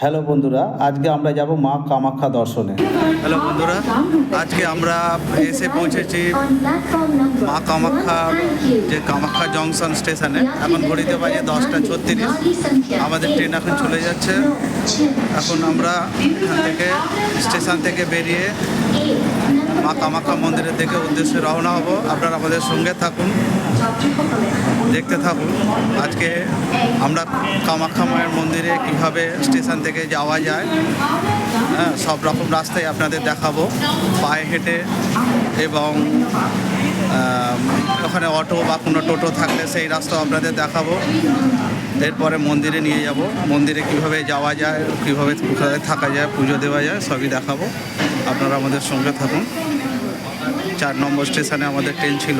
Hello বন্ধুরা, আজকে আমরা যাব মা কামাখ্যা দর্শনে। হ্যালো বন্ধুরা, আজকে আমরা এসে পৌঁছেছি মা কামাখ্যা যে কামাখ্যা জংশন স্টেশনে। এখন ঘড়িতে বাজে 10:36। আমাদের ট্রেন এখন চলে যাচ্ছে। এখন আমরা এখান থেকে স্টেশন থেকে বেরিয়ে মা কামাখ্যা মন্দিরের দিকে উদ্দেশ্যে রওনা হব। আপনারা আমাদের সঙ্গে থাকুন, দেখতে থাকুন। আজকে আমরা কামাখ্যা মায়ের মন্দিরে কীভাবে স্টেশন থেকে যাওয়া যায়, সব রকম রাস্তায় আপনাদের দেখাবো, পায়ে হেঁটে এবং ওখানে অটো বা কোনো টোটো থাকলে সেই রাস্তাও আপনাদের দেখাবো। এরপরে মন্দিরে নিয়ে যাব, মন্দিরে কীভাবে যাওয়া যায়, কীভাবে কোথায় থাকা যায়, পুজো দেওয়া যায়, সবই দেখাবো। আপনারা আমাদের সঙ্গে থাকুন। 4 নম্বর স্টেশনে আমাদের ট্রেন ছিল।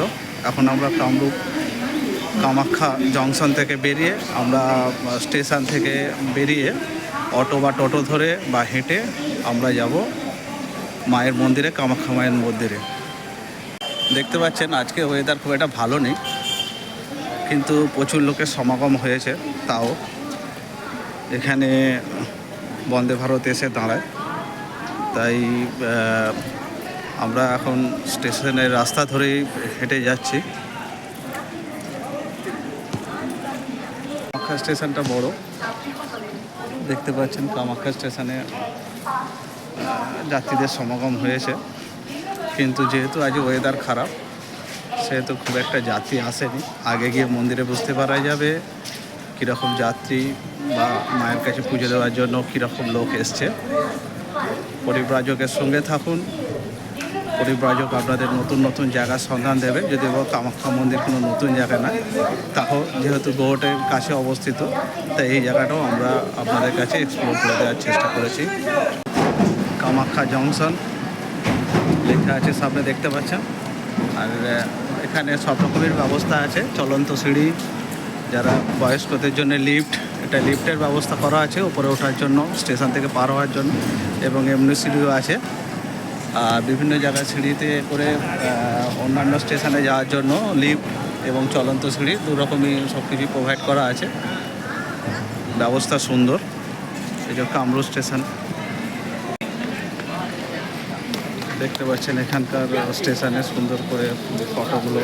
এখন আমরা কামরূপ কামাখ্যা জংশন থেকে বেরিয়ে আমরা স্টেশন থেকে বেরিয়ে অটো বা টোটো ধরে বা হেঁটে আমরা যাব মায়ের মন্দিরে, কামাখ্যা মায়ের মন্দিরে। দেখতে পাচ্ছেন আজকে ওয়েদার খুব একটা ভালো নেই, কিন্তু প্রচুর লোকের সমাগম হয়েছে। তাও এখানে বন্দে ভারত এসে দাঁড়ায়, তাই আমরা এখন স্টেশনের রাস্তা ধরেই হেঁটে যাচ্ছি। কামাখ্যা স্টেশনটা বড়, দেখতে পাচ্ছেন। কামাখ্যা স্টেশনে যাত্রীদের সমাগম হয়েছে, কিন্তু যেহেতু আজ ওয়েদার খারাপ, সেহেতু খুব একটা যাত্রী আসেনি। আগে গিয়ে মন্দিরে বুঝতে পারা যাবে কীরকম যাত্রী বা মায়ের কাছে পুজো দেওয়ার জন্য কীরকম লোক এসছে। পরিব্রাজকের সঙ্গে থাকুন, পরিব্রাজক আপনাদের নতুন নতুন জায়গার সন্ধান দেবে। যদিও কামাখ্যা মন্দির কোনো নতুন জায়গা নয়, তাও যেহেতু গৌহাটির কাছে অবস্থিত, তাই এই জায়গাটাও আমরা আপনাদের কাছে এক্সপ্লোর করে দেওয়ার চেষ্টা করেছি। কামাখ্যা জংশন লেখা আছে সামনে, দেখতে পাচ্ছেন। আর এখানে সব রকমের ব্যবস্থা আছে, চলন্ত সিঁড়ি, যারা বয়স্কদের জন্য লিফট, এটা লিফটের ব্যবস্থা করা আছে উপরে ওঠার জন্য, স্টেশন থেকে পার হওয়ার জন্য, এবং এমনি সিঁড়িও আছে। আর বিভিন্ন জায়গায় সিঁড়িতে করে অন্যান্য স্টেশনে যাওয়ার জন্য লিফট এবং চলন্ত সিঁড়ি দু রকমই সব কিছু প্রোভাইড করা আছে। ব্যবস্থা সুন্দর। এই যে কামরূপ স্টেশন দেখতে পাচ্ছেন। এখানকার স্টেশনে সুন্দর করে ফটোগুলো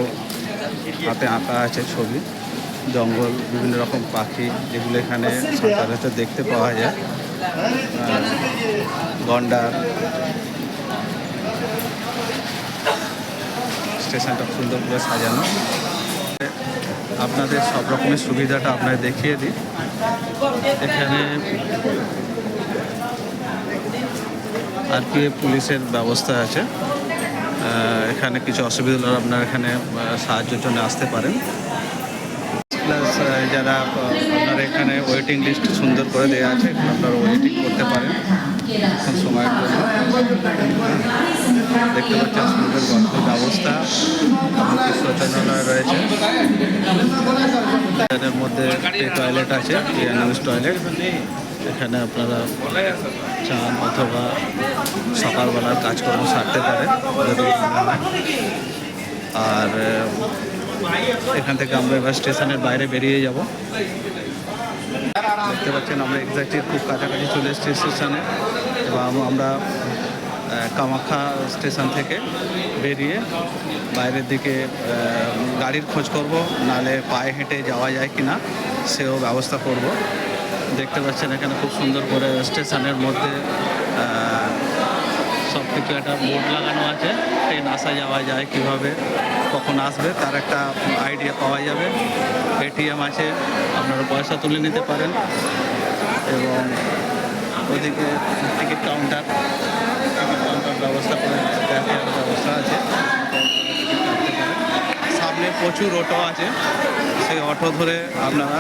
হাতে আঁকা আছে, ছবি, জঙ্গল, বিভিন্ন রকম পাখি, যেগুলো এখানে সচরাচর দেখতে পাওয়া যায়। গন্ডার। স্টেশনটা সুন্দর করে সাজানো। আপনাদের সব রকমের সুবিধাটা আপনাদের দেখিয়ে দিই। এখানে আরপিএফ পুলিশের ব্যবস্থা আছে। এখানে কিছু অসুবিধা হলে আপনারা এখানে সাহায্যের জন্য আসতে পারেন। প্লাস যারা আপনারা এখানে ওয়েটিং লিস্ট সুন্দর করে দেওয়া আছে, আপনারা ওয়েটিং করতে পারেন এখন সময়ের জন্য। দেখতে পাচ্ছেন সুন্দর গল্প ব্যবস্থা, এমনকি শৌচালয় রয়েছে। এর মধ্যে টয়লেট আছে, এয়ারলাইন্স টয়লেট। এখানে আপনারা চান অথবা সকালবেলার কাজকর্ম সারতে পারেন যদি মনে হয়। আর এখান থেকে আমরা এবার স্টেশনের বাইরে বেরিয়ে যাব। দেখতে পাচ্ছেন আমরা এক্স্যাক্টলি খুব কাছাকাছি চলে এসেছি স্টেশনে, এবং আমরা কামাখ্যা স্টেশন থেকে বেরিয়ে বাইরের দিকে গাড়ির খোঁজ করব, নাহলে পায়ে হেঁটে যাওয়া যায় কি না সেও ব্যবস্থা করব। দেখতে পাচ্ছেন এখানে খুব সুন্দর করে স্টেশনের মধ্যে সব কিছু একটা বোর্ড লাগানো আছে। ট্রেন আসা যাওয়া যায় কীভাবে, কখন আসবে তার একটা আইডিয়া পাওয়া যাবে। এটিএম আছে, আপনারা পয়সা তুলে নিতে পারেন। এবং ওদিকে টিকিট কাউন্টার ব্যবস্থা করে দেখার ব্যবস্থা আছে, সামনে প্রচুর অটো আছে, সেই অটো ধরে আপনারা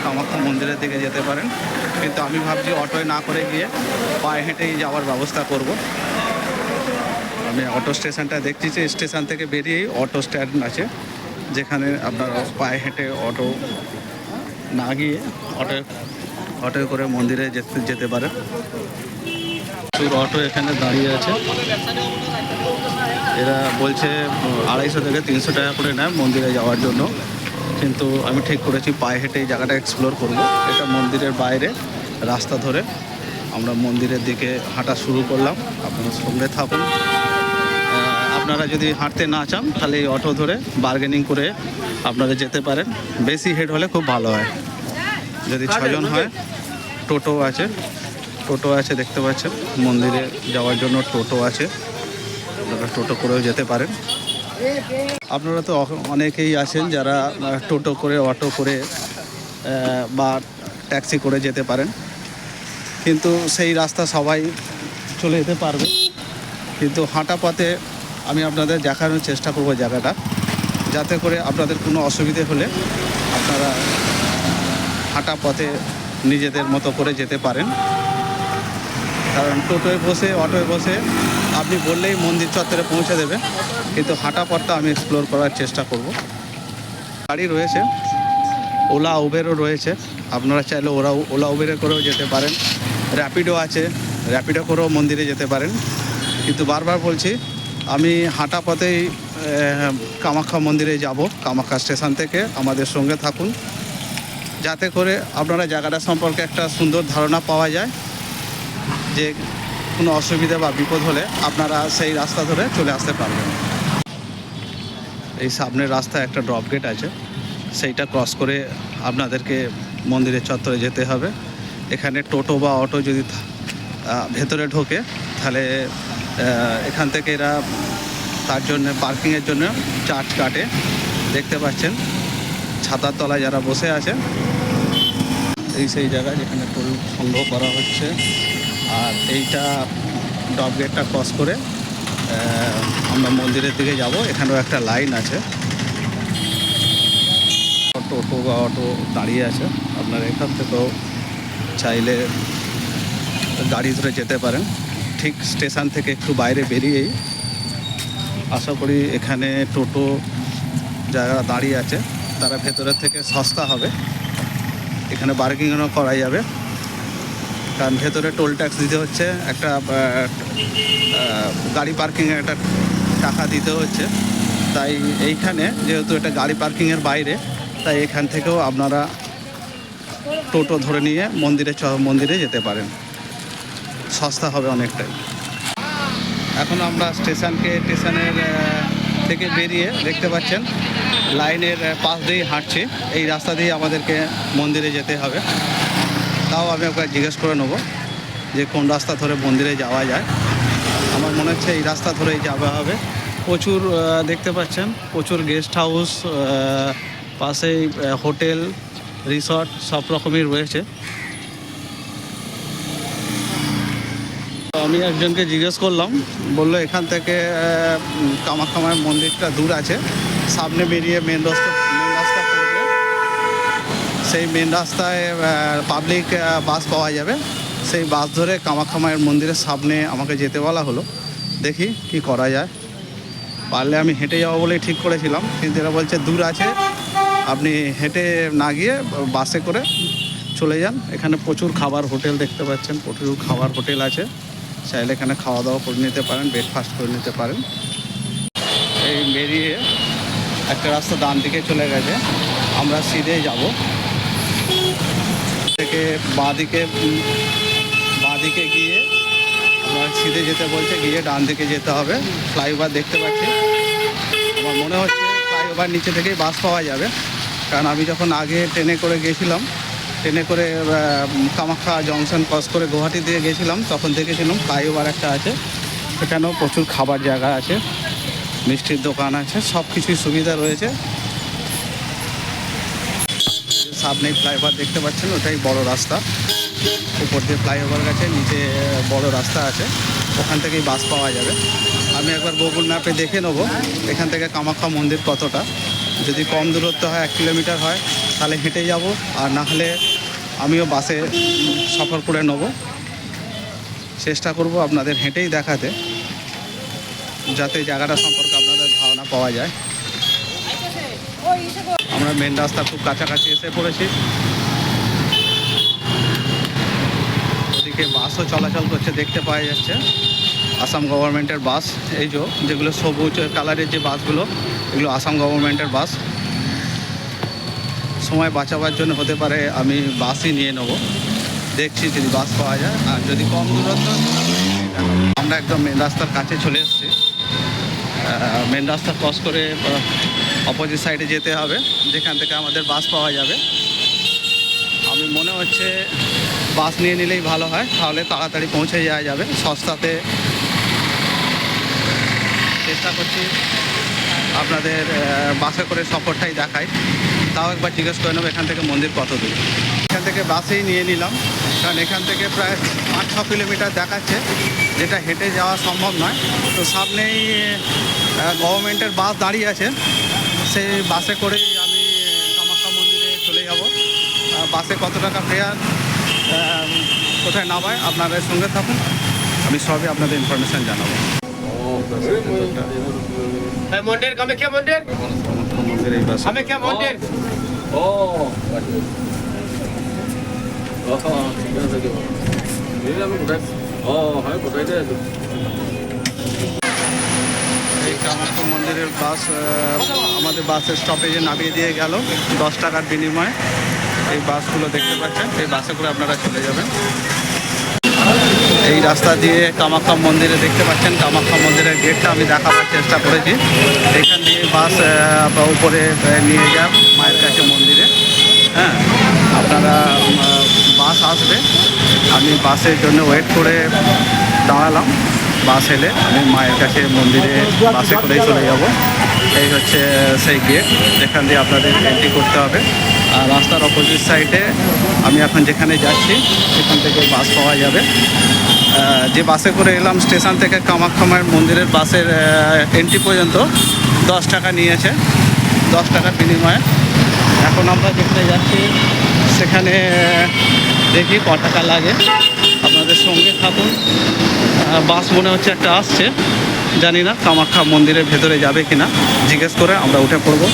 কামাখ্যা মন্দিরের দিকে যেতে পারেন। কিন্তু আমি ভাবছি অটোয় না করে গিয়ে পায়ে হেঁটেই যাওয়ার ব্যবস্থা করব। আমি অটো স্টেশনটা দেখছি যে স্টেশন থেকে বেরিয়েই অটো স্ট্যান্ড আছে, যেখানে আপনারা পায়ে হেঁটে অটো না গিয়ে অটোয় করে মন্দিরে যেতে পারেন। প্রচুর অটো এখানে দাঁড়িয়ে আছে। এরা বলছে 250 থেকে 300 টাকা করে নেয় মন্দিরে যাওয়ার জন্য, কিন্তু আমি ঠিক করেছি পায়ে হেঁটে এই জায়গাটা এক্সপ্লোর করব। এটা মন্দিরের বাইরে রাস্তা ধরে আমরা মন্দিরের দিকে হাঁটা শুরু করলাম। আপনারা সঙ্গে থাকুন। আপনারা যদি হাঁটতে না চান তাহলে এই অটো ধরে বার্গেনিং করে আপনারা যেতে পারেন। বেশি হেড হলে খুব ভালো হয়। যদি 6 জন হয় টোটো আছে দেখতে পাচ্ছেন। মন্দিরে যাওয়ার জন্য টোটো আছে, আপনারা টোটো করেও যেতে পারেন। আপনারা তো অনেকেই আছেন যারা টোটো করে, অটো করে বা ট্যাক্সি করে যেতে পারেন, কিন্তু সেই রাস্তা সবাই চলে যেতে পারবে। কিন্তু হাঁটা পথে আমি আপনাদের দেখানোর চেষ্টা করব জায়গাটা, যাতে করে আপনাদের কোনো অসুবিধে হলে আপনারা হাঁটা পথে নিজেদের মতো করে যেতে পারেন। কারণ টোটোয় বসে, অটোয় বসে আপনি বললেই মন্দির চত্বরে পৌঁছে দেবে, কিন্তু হাঁটা পথটা আমি এক্সপ্লোর করার চেষ্টা করব। গাড়ি রয়েছে, ওলা উবেরও রয়েছে, আপনারা চাইলে ওলা উবেরে করেও যেতে পারেন। র্যাপিডো আছে, র্যাপিডো করেও মন্দিরে যেতে পারেন। কিন্তু বারবার বলছি, আমি হাঁটা পথেই কামাখ্যা মন্দিরে যাব। কামাখ্যা স্টেশন থেকে আমাদের সঙ্গে থাকুন, যাতে করে আপনারা জায়গাটা সম্পর্কে একটা সুন্দর ধারণা পাওয়া যায়, যে কোনো অসুবিধা বা বিপদ হলে আপনারা সেই রাস্তা ধরে চলে আসতে পারবেন। এই সামনের রাস্তায় একটা ড্রপ গেট আছে, সেইটা ক্রস করে আপনাদেরকে মন্দিরের চত্বরে যেতে হবে। এখানে টোটো বা অটো যদি ভেতরে ঢোকে, তাহলে এখান থেকে এরা তার জন্য পার্কিংয়ের জন্য চার্জ কাটে। দেখতে পাচ্ছেন ছাতার তলায় যারা বসে আছে, এই সেই জায়গায় যেখানে টোল সংগ্রহ করা হচ্ছে। আর এইটা ড্রপ গেটটা ক্রস করে আমরা মন্দিরের দিকে যাব। এখানেও একটা লাইন আছে, টোটো বা অটো দাঁড়িয়ে আছে। আপনারা এখান থেকেও চাইলে গাড়ি ধরে যেতে পারেন। ঠিক স্টেশন থেকে একটু বাইরে বেরিয়েই আশা করি এখানে টোটো যারা দাঁড়িয়ে আছে তারা ভেতরের থেকে সস্তা হবে। এখানে বার্গেনিংও করা যাবে, কারণ ভেতরে টোল ট্যাক্স দিতে হচ্ছে, একটা গাড়ি পার্কিংয়ে একটা টাকা দিতে হচ্ছে। তাই এইখানে যেহেতু এটা গাড়ি পার্কিংয়ের বাইরে, তাই এখান থেকেও আপনারা টোটো ধরে নিয়ে মন্দিরে যেতে পারেন, সস্তা হবে অনেকটাই। এখন আমরা স্টেশনের থেকে বেরিয়ে দেখতে পাচ্ছেন লাইনের পাশ দিয়েই হাঁটছি। এই রাস্তা দিয়ে আমাদেরকে মন্দিরে যেতে হবে। তাও আমি একবার জিজ্ঞেস করে নেব যে কোন রাস্তা ধরে মন্দিরে যাওয়া যায়। আমার মনে হচ্ছে এই রাস্তা ধরেই যাওয়া হবে। প্রচুর দেখতে পাচ্ছেন, প্রচুর গেস্ট হাউস, পাশেই হোটেল, রিসর্ট সব রকমই রয়েছে। আমি একজনকে জিজ্ঞেস করলাম, বললো এখান থেকে কামাখ্যা মায়ের মন্দিরটা দূর আছে, সামনে বেরিয়ে মেন রাস্তা পড়বে, সেই মেন রাস্তায় পাবলিক বাস পাওয়া যাবে। সেই বাস ধরে কামাখ্যা মায়ের মন্দিরের সামনে আমাকে যেতে বলা হলো। দেখি কি করা যায়। পারলে আমি হেঁটে যাবো বলেই ঠিক করেছিলাম, কিন্তু এরা বলছে দূর আছে, আপনি হেঁটে না গিয়ে বাসে করে চলে যান। এখানে প্রচুর খাবার হোটেল দেখতে পাচ্ছেন, প্রচুর খাবার হোটেল আছে, চাইলে এখানে খাওয়া দাওয়া করে নিতে পারেন, ব্রেকফাস্ট করে নিতে পারেন। এই বেরিয়ে একটা রাস্তা ডান দিকে চলে গেছে, আমরা সিধে যাব। থেকে বাঁদিকে গিয়ে আমরা সিধে যেতে বলছে, গিয়ে ডান দিকে যেতে হবে। ফ্লাইওভার দেখতে পাচ্ছি, আমার মনে হচ্ছে ফ্লাইওভার নিচে থেকেই বাস পাওয়া যাবে, কারণ আমি যখন আগে ট্রেনে করে গেছিলাম, ট্রেনে করে কামাখ্যা জংশন ক্রস করে গুয়াহাটি দিয়ে গেছিলাম, তখন দেখেছিলাম ফ্লাইওভার একটা আছে, সেখানেও প্রচুর খাবার জায়গা আছে, মিষ্টির দোকান আছে, সব কিছুই সুবিধা রয়েছে। সামনে ফ্লাইওভার দেখতে পাচ্ছেন, ওটাই বড় রাস্তা। উপর দিয়ে ফ্লাইওভার গেছে, নিচে বড় রাস্তা আছে, ওখান থেকেই বাস পাওয়া যাবে। আমি একবার গুগল ম্যাপে দেখে নেবো এখান থেকে কামাখ্যা মন্দির কতটা। যদি কম দূরত্ব হয়, 1 কিলোমিটার হয়, তাহলে হেঁটে যাব, আর না হলে আমিও বাসে সফর করে নেব। চেষ্টা করব আপনাদের হেঁটেই দেখাতে, যাতে জায়গাটা সম্পর্কে আপনাদের ধারণা পাওয়া যায়। আমরা মেন রাস্তা খুব কাছাকাছি এসে পড়েছি। ওদিকে বাসও চলাচল করছে, দেখতে পাওয়া যাচ্ছে আসাম গভর্নমেন্টের বাস। এই যেগুলো সবুজ কালারের যে বাসগুলো, এগুলো আসাম গভর্নমেন্টের বাস। সময় বাঁচাবার জন্য হতে পারে আমি বাসই নিয়ে নেব, দেখছি যদি বাস পাওয়া যায়, আর যদি কম দূরত্ব আমরা একদম মেন রাস্তার কাছে চলে এসেছি। মেন রাস্তা ক্রস করে অপোজিট সাইডে যেতে হবে, যেখান থেকে আমাদের বাস পাওয়া যাবে। আমি মনে হচ্ছে বাস নিয়ে নিলেই ভালো হয়, তাহলে তাড়াতাড়ি পৌঁছে যাওয়া যাবে সস্তাতে। চেষ্টা করছি আপনাদের বাসে করে সফরটাই দেখাই। তাও একবার জিজ্ঞেস করে নেবো এখান থেকে মন্দির কত দূর। এখান থেকে বাসেই নিয়ে নিলাম, কারণ এখান থেকে প্রায় 5-6 কিলোমিটার দেখাচ্ছে, যেটা হেঁটে যাওয়া সম্ভব নয়। তো সামনেই গভর্নমেন্টের বাস দাঁড়িয়ে আছে, সেই বাসে করেই আমি কামাখ্যা মন্দিরে চলে যাব। বাসে কত টাকা ফেয়ার, কোথায় নামায়, আপনাদের সঙ্গে থাকুন, আমি সবই আপনাদের ইনফরমেশান জানাবো। मंदिर कामाख्या मंदिर মন্দির এই বাসে कामाख्या मंदिर এই কামাখ্যা মন্দিরের বাস আমাদের বাসের স্টপেজে নামিয়ে দিয়ে গেল 10 টাকার বিনিময়ে। এই বাসগুলো দেখতে পাচ্ছেন, এই বাসে করে আপনারা চলে যাবেন। এই রাস্তা দিয়ে কামাখ্যা মন্দিরে দেখতে পাচ্ছেন, কামাখ্যা মন্দিরের গেটটা আমি দেখাবার চেষ্টা করেছি। এখান দিয়ে বাস উপরে নিয়ে যান মায়ের কাছে মন্দিরে। হ্যাঁ, আপনারা বাস আসবে, আমি বাসের জন্য ওয়েট করে দাঁড়ালাম। বাস এলে আমি মায়ের কাছে মন্দিরে বাসে করেই চলে যাব। এই হচ্ছে সেই গেট, যেখান দিয়ে আপনাদের এন্ট্রি করতে হবে। আর রাস্তার অপোজিট সাইডে আমি এখন যেখানে যাচ্ছি সেখান থেকে বাস পাওয়া যাবে। যে বাসে করে এলাম স্টেশন থেকে কামাখ্যা মায়ের মন্দিরের বাসের এন্ট্রি পর্যন্ত 10 টাকা নিয়েছে, 10 টাকার বিনিময়ে। এখন আমরা যেখানে যাচ্ছি সেখানে দেখি ক টাকা লাগে, আপনাদের সঙ্গে থাকুন। বাস মনে হচ্ছে একটা আসছে, জানি না কামাখ্যা মন্দিরের ভেতরে যাবে কিনা, জিজ্ঞেস করে আমরা উঠে পড়বো।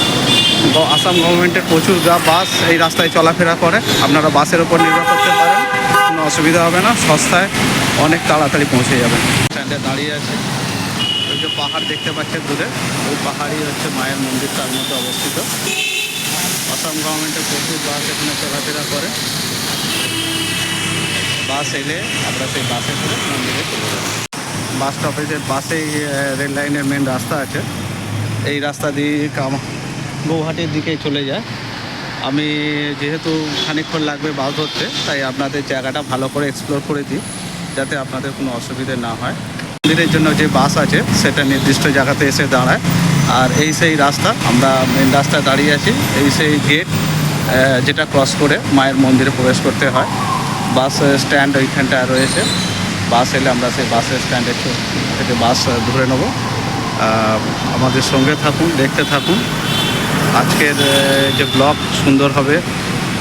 আসাম গভর্নমেন্টের প্রচুর বাস এই রাস্তায় চলাফেরা করে, আপনারা বাসের ওপর নির্ভর করতে পারেন, কোনো অসুবিধা হবে না, সস্তায় অনেক তাড়াতাড়ি পৌঁছে যাবেন। স্ট্যান্ডে দাঁড়িয়ে আছে, ওই যে পাহাড় দেখতে পাচ্ছেন দূরে, ওই পাহাড়ই হচ্ছে মায়ের মন্দির, তার মধ্যে অবস্থিত। আসাম গভর্নমেন্টের প্রচুর বাস এখানে চলাফেরা করে। বাস এলে আমরা সেই বাসে করে মন্দিরে চলে যাব। বাস স্টপেজের পাশেই রেল লাইনের মেন রাস্তা আছে, এই রাস্তা দিয়ে গৌহাটির দিকে চলে যায়। আমি যেহেতু খানিকক্ষণ লাগবে বাস ধরতে, তাই আপনাদের জায়গাটা ভালো করে এক্সপ্লোর করে দিই, যাতে আপনাদের কোনো অসুবিধে না হয়। মন্দিরের জন্য যে বাস আছে সেটা নির্দিষ্ট জায়গাতে এসে দাঁড়ায়। আর এই সেই রাস্তা, আমরা মেন রাস্তায় দাঁড়িয়ে আছি, এই সেই গেট যেটা ক্রস করে মায়ের মন্দিরে প্রবেশ করতে হয়। বাস স্ট্যান্ড ওইখানটায় রয়েছে, বাস এলে আমরা সেই বাসের স্ট্যান্ডে থেকে বাস ধরে নেব। আমাদের সঙ্গে থাকুন, দেখতে থাকুন। আজকের যে ব্লগ সুন্দর হবে,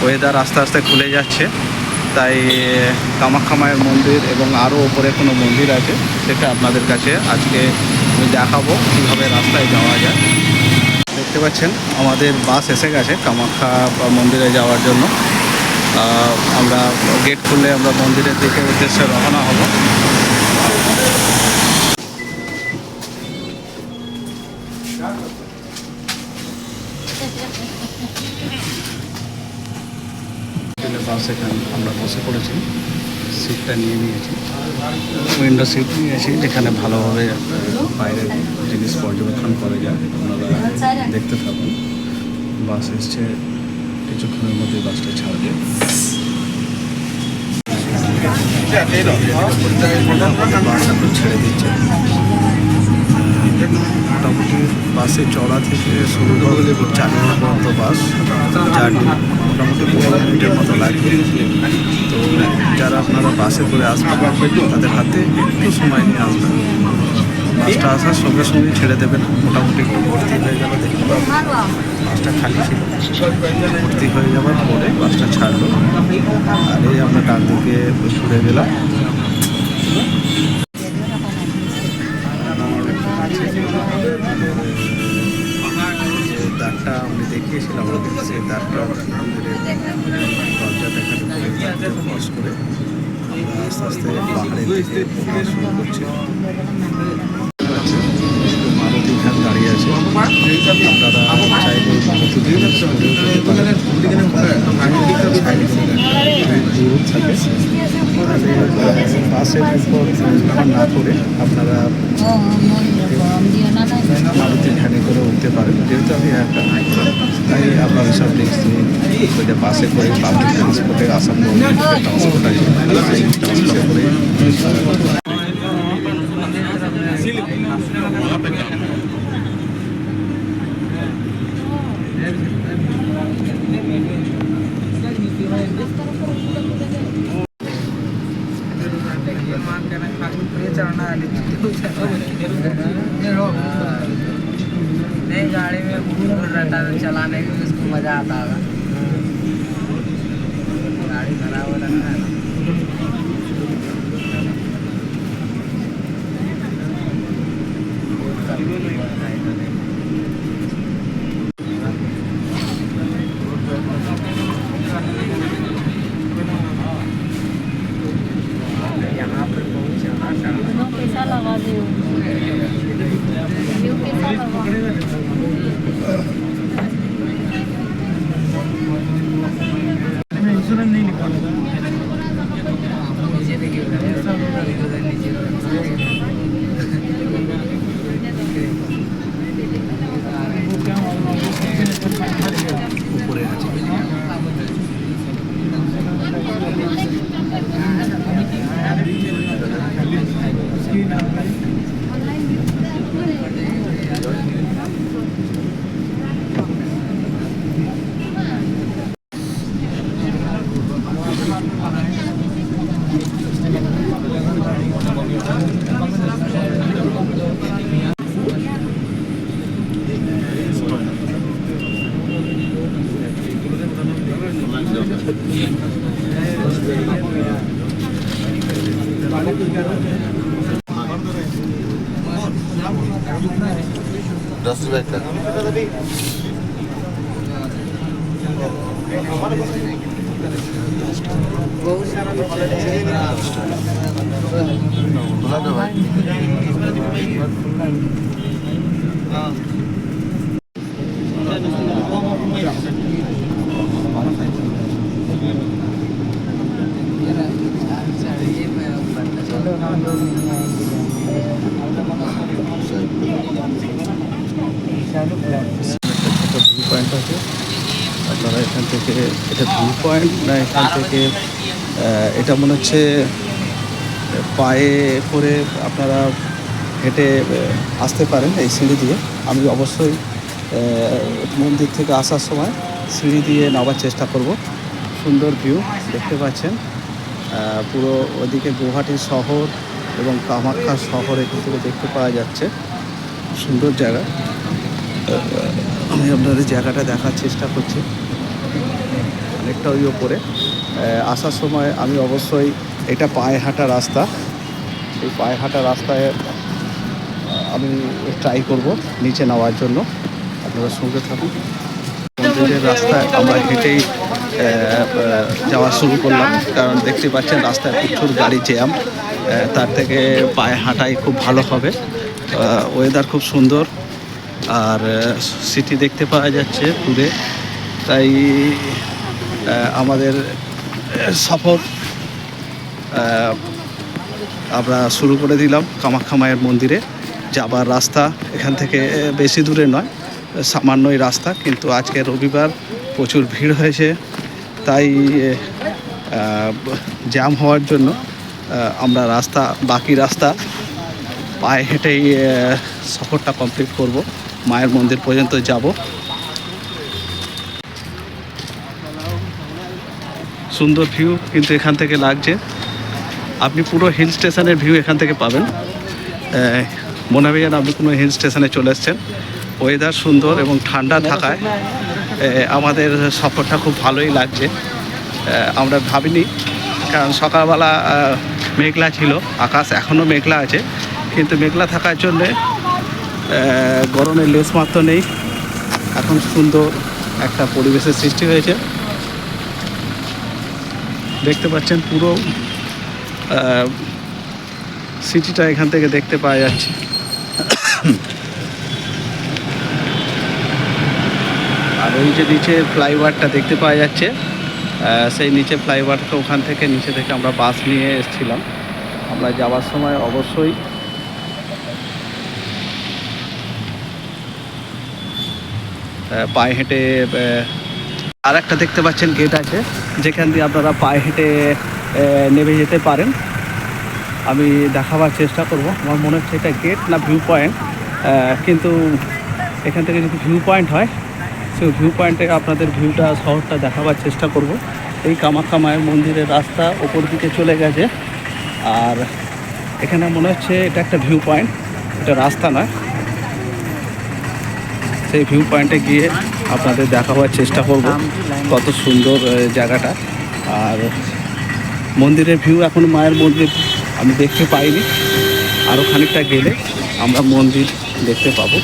ওয়েদার আস্তে আস্তে খুলে যাচ্ছে, তাই কামাখ্যা মায়ের মন্দির এবং আরও ওপরে কোনো মন্দির আছে সেটা আপনাদের কাছে আজকে আমি দেখাবো কীভাবে রাস্তায় যাওয়া যায়। দেখতে পাচ্ছেন আমাদের বাস এসে গেছে কামাখ্যা মন্দিরে যাওয়ার জন্য। আমরা গেট খুললে আমরা মন্দিরের দিকে উদ্দেশ্যে রওনা হব। বাস এখানে আমরা বসে পড়েছি, সিটটা নিয়ে নিয়েছি, উইন্ডো সিট নিয়েছি, যেখানে ভালোভাবে বাইরের জিনিস পর্যবেক্ষণ করা যায়। আপনারা দেখতে থাকুন। বাস এসছে, কিছুক্ষণের মধ্যে বাসটা ছাড়বে। বাস এখন ছেড়ে দিচ্ছে। মোটামুটি বাসে চড়া থেকে শুরু করে চালিয়ে পর্যন্ত বাস জার্নি মোটামুটি 15 মিনিটের মতো লাগবে। তো যারা আপনারা বাসে করে আসবেন তাদের হাতে একটু সময় নিয়ে আসবেন। বাসটা আসার সঙ্গে সঙ্গে ছেড়ে দেবেন, মোটামুটি একটু ভর্তি হয়ে গেল, দেখতে পাবেন বাসটা খালি ছিল, ভর্তি হয়ে যাওয়ার পরে বাসটা ছাড়লো। আর এই আমরা ডান দিকে ঘুরে গেলাম। যে দাগটা আমি দেখিয়েছিলাম আমাদের, সেই দাগটা মন্দিরের দরজাটা এখানে ক্রস করে আমরা আস্তে আস্তে পাহাড়ের দিকে শুরু করছি। মারুতি ভ্যান দাঁড়িয়ে আছে। রয়েছে, আপনারা চাইলে মারুতি ধানের করেও যেতে পারেন। দূর থাকে তাহলে বাসের উপর নির্ভর না করে আপনারা মারুতি ভ্যানে করে উঠতে পারেন। যেহেতু আমি একটা তাই আপনারা সব রিস্ক নিয়ে বাসে করে পাবলিক ট্রান্সপোর্টে আসাম ট্রান্সপোর্ট আছে ট্রান্সপোর্টে করে नहीं गाड़ी में भूल रहता है चलाने में उसको मजा आता होगा। गाड़ी खराब हो रहा है यहाँ पर पहुँचा पैसा लगा दो पैसा लगा इंश्योरेंस नहीं निकाला नीचे देखिए नीचे উপরে আছে। बहुत सारा একটা ভিউ পয়েন্ট আছে, আপনারা এখান থেকে এটা ভিউ পয়েন্ট না এখান থেকে এটা মনে হচ্ছে পায়ে করে আপনারা হেঁটে আসতে পারেন এই সিঁড়ি দিয়ে। আমি অবশ্যই মন্দির থেকে আসার সময় সিঁড়ি দিয়ে নামার চেষ্টা করব। সুন্দর ভিউ দেখতে পাচ্ছেন, পুরো ওদিকে গুয়াহাটি শহর এবং কামাখ্যা শহর এখান থেকে দেখতে পাওয়া যাচ্ছে। সুন্দর জায়গা, আমি আপনাদের জায়গাটা দেখার চেষ্টা করছি। অনেকটা ওই ওপরে আসার সময় আমি অবশ্যই এটা পায়ে হাঁটা রাস্তা, এই পায়ে হাঁটা রাস্তায় আমি ট্রাই করব নিচে নেওয়ার জন্য। আপনারা সঙ্গে থাকুন। মন্দিরের রাস্তায় আমরা হেঁটেই যাওয়া শুরু করলাম, কারণ দেখতে পাচ্ছেন রাস্তায় প্রচুর গাড়ি জ্যাম, তার থেকে পায়ে হাঁটাই খুব ভালো হবে। ওয়েদার খুব সুন্দর আর সিটি দেখতে পাওয়া যাচ্ছে দূরে, তাই আমাদের সফর আমরা শুরু করে দিলাম কামাখ্যা মায়ের মন্দিরে যাবার রাস্তা। এখান থেকে বেশি দূরে নয়, সামান্যই রাস্তা, কিন্তু আজকে রবিবার প্রচুর ভিড় হয়েছে, তাই জ্যাম হওয়ার জন্য আমরা বাকি রাস্তা পায়ে হেঁটেই সফরটা কমপ্লিট করব, মায়ের মন্দির পর্যন্ত যাব। সুন্দর ভিউ কিন্তু এখান থেকে লাগছে, আপনি পুরো হিল স্টেশনের ভিউ এখান থেকে পাবেন। মনে হবে যেন আপনি কোনো হিল স্টেশনে চলে এসছেন। ওয়েদার সুন্দর এবং ঠান্ডা থাকায় আমাদের সফরটা খুব ভালোই লাগছে। আমরা ভাবিনি, কারণ সকালবেলা মেঘলা ছিল, আকাশ এখনও মেঘলা আছে, কিন্তু মেঘলা থাকার জন্যে গরমের লেশমাত্র নেই। এখন সুন্দর একটা পরিবেশের সৃষ্টি হয়েছে, দেখতে পাচ্ছেন পুরো সিটিটা এখান থেকে দেখতে পাওয়া যাচ্ছে। আর ওই যে নিচে ফ্লাইওভারটা দেখতে পাওয়া যাচ্ছে, সেই নিচে ফ্লাইওভারটা, ওখান থেকে নিচে থেকে আমরা বাস নিয়ে এসেছিলাম। আমরা যাওয়ার সময় অবশ্যই পায়ে হেঁটে, আর একটা দেখতে পাচ্ছেন গেট আছে যেখান দিয়ে আপনারা পায়ে হেঁটে নেমে যেতে পারেন। আমি দেখাবার চেষ্টা করব। আমার মনে হচ্ছে এটা গেট না ভিউ পয়েন্ট, কিন্তু এখান থেকে যদি ভিউ পয়েন্ট হয়, সেই ভিউ পয়েন্টে আপনাদের ভিউটা, শহরটা দেখাবার চেষ্টা করব। এই কামাখ্যা মায়ের মন্দিরের রাস্তা ওপর দিকে চলে গেছে, আর এখানে মনে হচ্ছে এটা একটা ভিউ পয়েন্ট, এটা রাস্তা নয়। সেই ভিউ পয়েন্টে গিয়ে আপনাদের দেখাবার চেষ্টা করব কত সুন্দর জায়গাটা। আর মন্দিরের ভিউ, এখন মায়ের মন্দির আমি দেখতে পাইনি, আরও খানিকটা গেলে আমরা মন্দির দেখতে পাবো।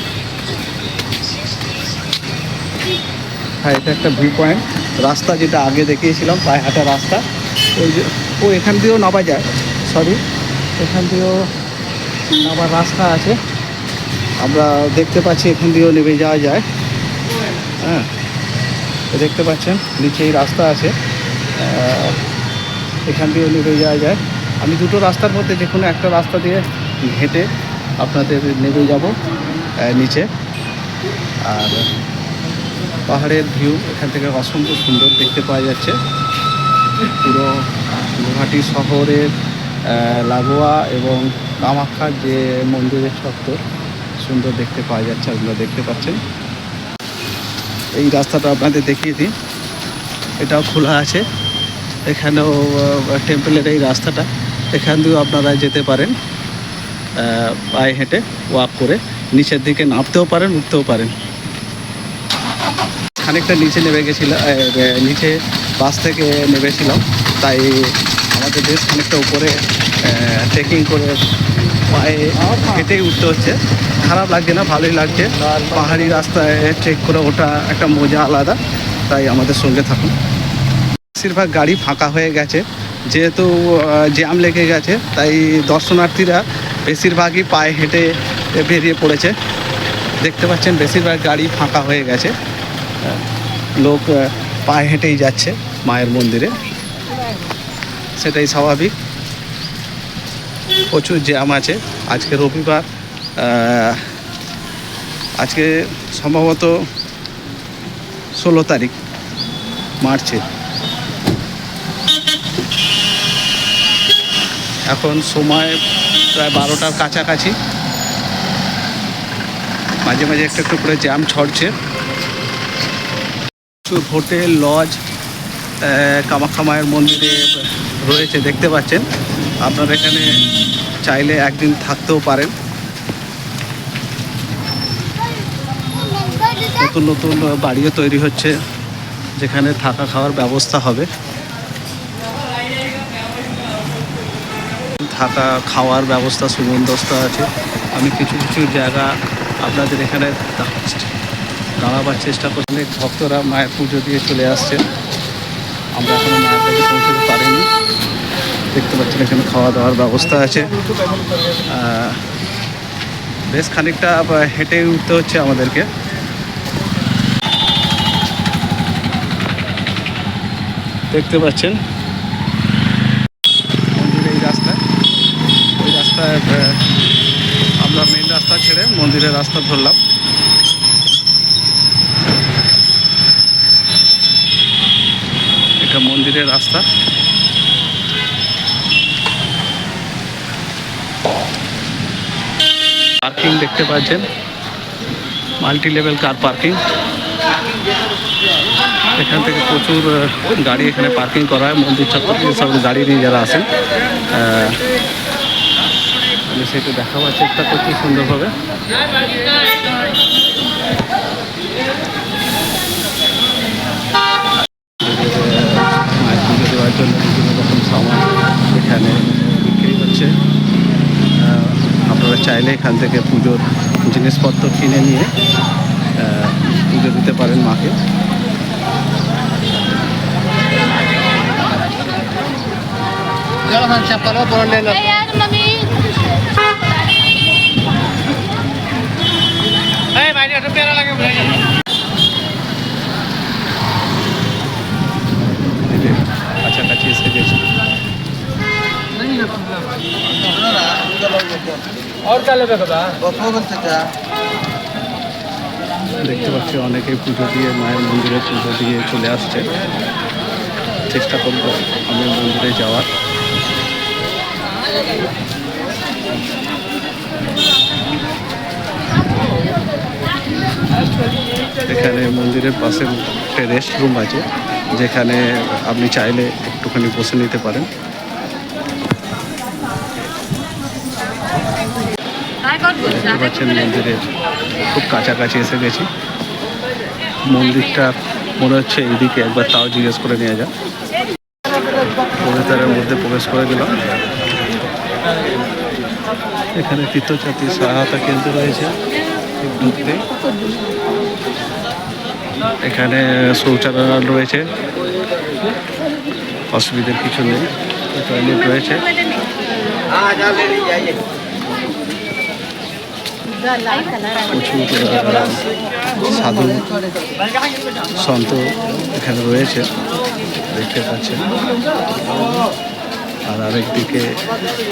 হ্যাঁ, এটা একটা ভিউ পয়েন্ট। রাস্তা যেটা আগে দেখিয়েছিলাম, পায়ে হাঁটা রাস্তা, ওই যে এখান দিয়েও নামা যায়, সরি, এখান দিয়েও নামার রাস্তা আছে। আমরা দেখতে পাচ্ছি এখান দিয়েও নেমে যাওয়া যায়। হ্যাঁ, দেখতে পাচ্ছেন নিচেই রাস্তা আছে, এখান দিয়েও নেমে যাওয়া যায়। আমি দুটো রাস্তার মধ্যে যে কোনো একটা রাস্তা দিয়ে হেঁটে আপনাদের নেমে যাব নিচে। আর পাহাড়ের ভিউ এখান থেকে অসম্ভব সুন্দর দেখতে পাওয়া যাচ্ছে। পুরো গুয়াহাটি শহরের লাগোয়া এবং কামাখ্যার যে মন্দিরের চত্বর সুন্দর দেখতে পাওয়া যাচ্ছে, আপনারা দেখতে পাচ্ছেন। এই রাস্তাটা আপনাদের দেখিয়ে দিই, এটাও খোলা আছে। এখানেও টেম্পলের এই রাস্তাটা, এখান দিয়েও আপনারা যেতে পারেন পায়ে হেঁটে, ওয়াক করে। নিচের দিকে নামতেও পারেন, উঠতেও পারেন। খানিকটা নিচে নেমে গেছিলাম, নিচে বাস থেকে নেমেছিলাম, তাই আমাদের বেশ খানিকটা উপরে ট্রেকিং করে পায়ে হেঁটেই উঠতে হচ্ছে। খারাপ লাগছে না, ভালোই লাগছে। পাহাড়ি রাস্তায় ট্রেক করে ওঠা একটা মজা আলাদা, তাই আমাদের সঙ্গে থাকুন। বেশিরভাগ গাড়ি ফাঁকা হয়ে গেছে, যেহেতু জ্যাম লেগে গেছে, তাই দর্শনার্থীরা বেশিরভাগই পায়ে হেঁটে বেরিয়ে পড়েছে। দেখতে পাচ্ছেন বেশিরভাগ গাড়ি ফাঁকা হয়ে গেছে, লোক পায়ে হেঁটেই যাচ্ছে মায়ের মন্দিরে, সেটাই স্বাভাবিক। প্রচুর জ্যাম আছে। আজকে রবিবার, আজকে সম্ভবত 16 তারিখ মার্চের। এখন সময় প্রায় 12টার কাছাকাছি। মাঝে মাঝে একটু একটু করে জ্যাম ছড়ছে। হোটেল, লজ কামাখ্যা মায়ের মন্দিরে রয়েছে, দেখতে পাচ্ছেন। আপনারা এখানে চাইলে একদিন থাকতেও পারেন। নতুন নতুন বাড়িও তৈরি হচ্ছে, যেখানে থাকা খাওয়ার ব্যবস্থা হবে। থাকা খাওয়ার ব্যবস্থা সুবন্দোবস্ত আছে। আমি কিছু কিছু জায়গা আপনাদের এখানে দাঁড়াবার চেষ্টা করছি। অনেক ভক্তরা মায়ের পুজো দিয়ে চলে আসছেন, আমরা এখনো মায়ের কাছে পৌঁছতে পারিনি। দেখতে পাচ্ছেন এখানে খাওয়া দাওয়ার ব্যবস্থা আছে। বেশ খানিকটা হেঁটে উঠতে হচ্ছে আমাদেরকে। দেখতে পাচ্ছেন মন্দিরের এই রাস্তা, ওই রাস্তায় আমরা মেন রাস্তা ছেড়ে মন্দিরের রাস্তা ধরলাম। এটা মন্দিরের রাস্তা। পার্কিং দেখতে পাচ্ছেন, মাল্টি লেভেল কার পার্কিং। এখান থেকে প্রচুর গাড়ি এখানে পার্কিং করা হয়। মন্দির চত্বরে সব গাড়ি নিয়ে যারা আসেন, আমি সেটা দেখাবার চেষ্টা করছি সুন্দরভাবে। মায়ের পুজো দেওয়ার জন্য বিভিন্ন রকম সামান এখানে বিক্রি হচ্ছে। আপনারা চাইলে এখান থেকে পুজোর জিনিসপত্র কিনে নিয়ে পুজো দিতে পারেন মাকে। चप्पल पर ले लो। भाई ₹1 लगे। और क्या लेबे के बा দেখতে পাচ্ছি অনেকেই পুজো দিয়ে মায়ের মন্দিরে পুজো দিয়ে চলে আসছে। চেষ্টা করব আমি মন্দিরে যাওয়ার। এখানে মন্দিরের পাশে একটা রেস্টরুম আছে, যেখানে আপনি চাইলে একটুখানি বসে নিতে পারেন। দেখতে পাচ্ছেন মন্দিরের খুব কাছাকাছি এসে গেছি। মন্দিরটা মনে হচ্ছে এইদিকে, একবার তাও জিজ্ঞেস করে নেওয়া যাক। পবিত্রের মধ্যে প্রবেশ করে দিলাম। এখানে তীর্থযাত্রী সহায়তা কেন্দ্র রয়েছে ঢুকতে। এখানে শৌচালয় রয়েছে, অসুবিধার কিছু নেই। টয়লেট রয়েছে। প্রচুর সাধু সন্ত এখানে রয়েছে, দেখতে পাচ্ছেন। আর আরেকদিকে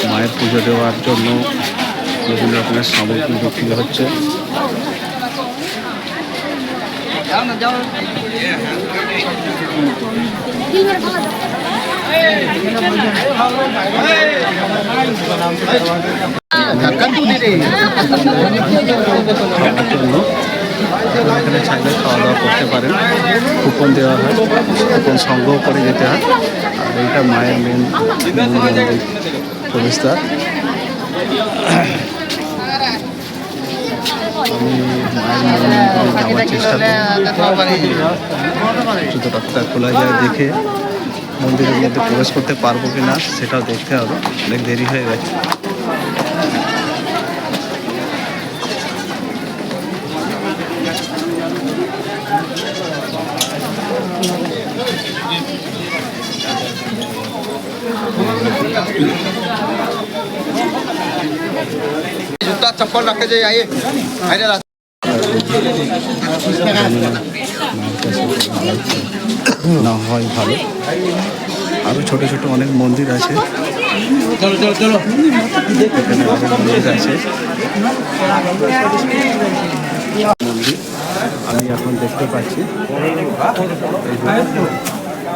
মায়ের পুজো দেওয়ার জন্য বিভিন্ন রকমের সামগ্রী বিক্রি হচ্ছে। এখানে চাইলে খাওয়া দাওয়া করতে পারেন, কুপন দেওয়া হয়, কুপন সংগ্রহ করে যেতে হয়। আর এইটা মায়ের মেন মন্দির প্রবেশদ্বার। আমি মায়ের মন্দিরে যাওয়ার চেষ্টা করি, যতটা খোলা যায় দেখে মন্দিরের মধ্যে প্রবেশ করতে পারবো কি না সেটাও দেখতে হবে। অনেক দেরি হয়ে গেছে। जूता चप्पल रख के जाइए না হয় ভালো। আরও ছোট ছোট অনেক মন্দির আছে। এখানে আরও মন্দির আছে। মন্দির আমি এখন দেখতে পাচ্ছি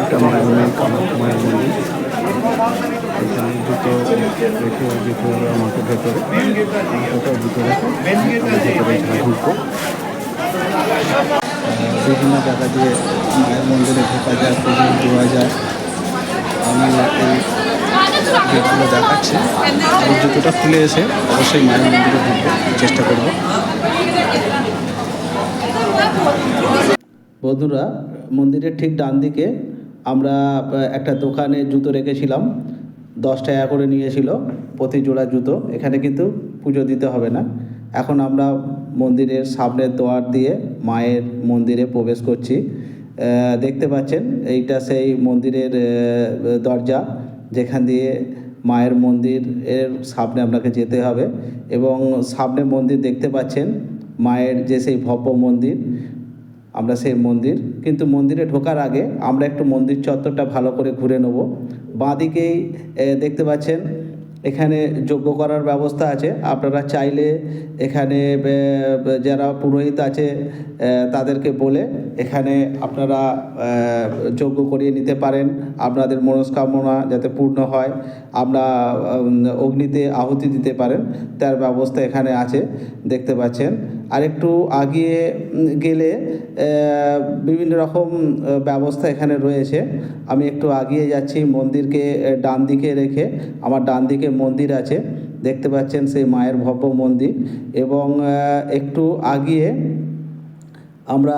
এটা মায়ের মেন কামাখ্যা মায়ের মন্দির। এখানে জুতো রেখে যেতে হবে আমাকে ভেতরে, ওটা জুতো রেখে ভেতরে ঢুকবো। বিভিন্ন জায়গা দিয়ে মায়ের মন্দিরে ঢোকা যায়, পুজো দেওয়া যায়। আমি এই গেটগুলো দেখাচ্ছি। আর জুতোটা খুলে এসে অবশ্যই মায়ের মন্দিরে ঢুকবো, চেষ্টা করব। বন্ধুরা, মন্দিরের ঠিক ডান দিকে আমরা একটা দোকানে জুতো রেখেছিলাম। 10 টাকা করে নিয়েছিল প্রতি জোড়া জুতো। এখানে কিন্তু পুজো দিতে হবে না। এখন আমরা মন্দিরের সামনের দ্বার দিয়ে মায়ের মন্দিরে প্রবেশ করছি। দেখতে পাচ্ছেন এইটা সেই মন্দিরের দরজা, যেখান দিয়ে মায়ের মন্দিরের সামনে আপনাকে যেতে হবে। এবং সামনে মন্দির দেখতে পাচ্ছেন, মায়ের যে সেই ভব্য মন্দির, আমরা সেই মন্দির। কিন্তু মন্দিরে ঢোকার আগে আমরা একটু মন্দির চত্বরটা ভালো করে ঘুরে নেব। বাঁদিকেই দেখতে পাচ্ছেন এখানে যজ্ঞ করার ব্যবস্থা আছে। আপনারা চাইলে এখানে যারা পুরোহিত আছে তাদেরকে বলে এখানে আপনারা যজ্ঞ করিয়ে নিতে পারেন। আপনাদের মনস্কামনা যাতে পূর্ণ হয়, আমরা অগ্নিতে আহুতি দিতে পারেন, তার ব্যবস্থা এখানে আছে, দেখতে পাচ্ছেন। আর একটু আগিয়ে গেলে বিভিন্ন রকম ব্যবস্থা এখানে রয়েছে। আমি একটু আগিয়ে যাচ্ছি, মন্দিরকে ডান দিকে রেখে। আমার ডান দিকে মন্দির আছে, দেখতে পাচ্ছেন সেই মায়ের ভব্য মন্দির। এবং একটু আগিয়ে আমরা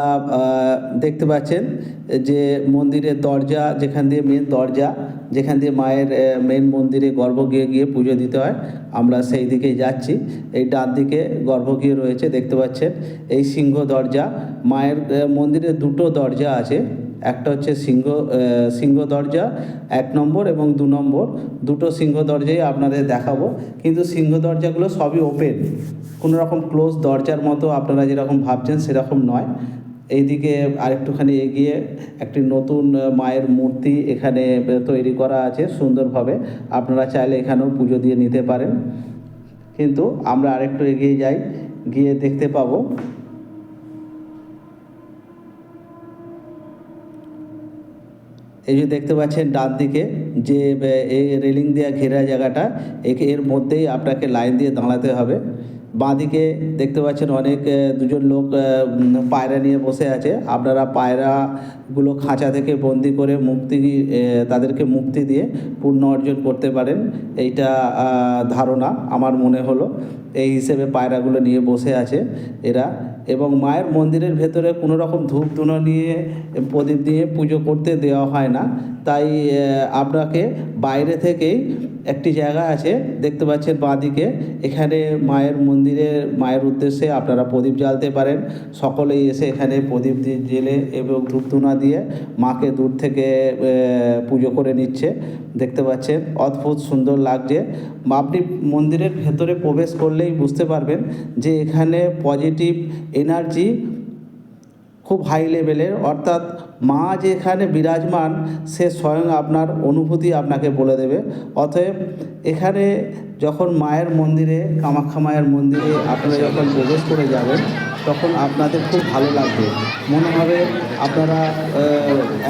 দেখতে পাচ্ছেন যে মন্দিরের দরজা, যেখান দিয়ে মেন দরজা, যেখান দিয়ে মায়ের মেন মন্দিরে গর্ভগৃহে গিয়ে পুজো দিতে হয়, আমরা সেই দিকেই যাচ্ছি। এই ডান দিকে গর্ভগৃহ রয়েছে, দেখতে পাচ্ছেন। এই সিংহ দরজা, মায়ের মন্দিরে দুটো দরজা আছে। একটা হচ্ছে সিংহ দরজা 1 নম্বর এবং 2 নম্বর, দুটো সিংহ দরজাই আপনাদের দেখাবো। কিন্তু সিংহ দরজাগুলো সবই ওপেন, কোনো রকম ক্লোজ দরজার মতো আপনারা যেরকম ভাবছেন সেরকম নয়। এইদিকে আরেকটুখানি এগিয়ে একটি নতুন মায়ের মূর্তি এখানে তৈরি করা আছে সুন্দরভাবে। আপনারা চাইলে এখানেও পুজো দিয়ে নিতে পারেন। কিন্তু আমরা আরেকটু এগিয়ে যাই, গিয়ে দেখতে পাবো এই যে দেখতে পাচ্ছেন ডান দিকে যে এই রেলিং দেওয়া ঘেরা জায়গাটা, এর মধ্যেই আপনাকে লাইন দিয়ে দাঁড়াতে হবে। বাঁদিকে দেখতে পাচ্ছেন অনেক দুজন লোক পায়রা নিয়ে বসে আছে। আপনারা পায়রাগুলো খাঁচা থেকে বন্দি করে তাদেরকে মুক্তি দিয়ে পুণ্য অর্জন করতে পারেন, এইটা ধারণা আমার মনে হলো। এই হিসেবে পায়রাগুলো নিয়ে বসে আছে এরা। এবং মায়ের মন্দিরের ভেতরে কোনো রকম ধূপ ধুনো নিয়ে প্রদীপ দিয়ে পুজো করতে দেওয়া হয় না। তাই আপনাকে বাইরে থেকেই একটি জায়গা আছে দেখতে পাচ্ছেন বাঁদিকে, এখানে মায়ের মন্দিরে মায়ের উদ্দেশ্যে আপনারা প্রদীপ জ্বালতে পারেন। সকলেই এসে এখানে প্রদীপ জ্বেলে এবং ধূপ ধুনা দিয়ে মাকে দূর থেকে পুজো করে নিচ্ছে। দেখতে পাচ্ছেন অদ্ভুত সুন্দর লাগছে। আপনি মন্দিরের ভেতরে প্রবেশ করলেই বুঝতে পারবেন যে এখানে পজিটিভ এনার্জি খুব হাই লেভেলের, অর্থাৎ মা যে এখানে বিরাজমান সে স্বয়ং আপনার অনুভূতি আপনাকে বলে দেবে। অতএব এখানে যখন মায়ের মন্দিরে, কামাখ্যা মায়ের মন্দিরে আপনারা যখন প্রবেশ করে যাবেন তখন আপনাদের খুব ভালো লাগবে। মনে হবে আপনারা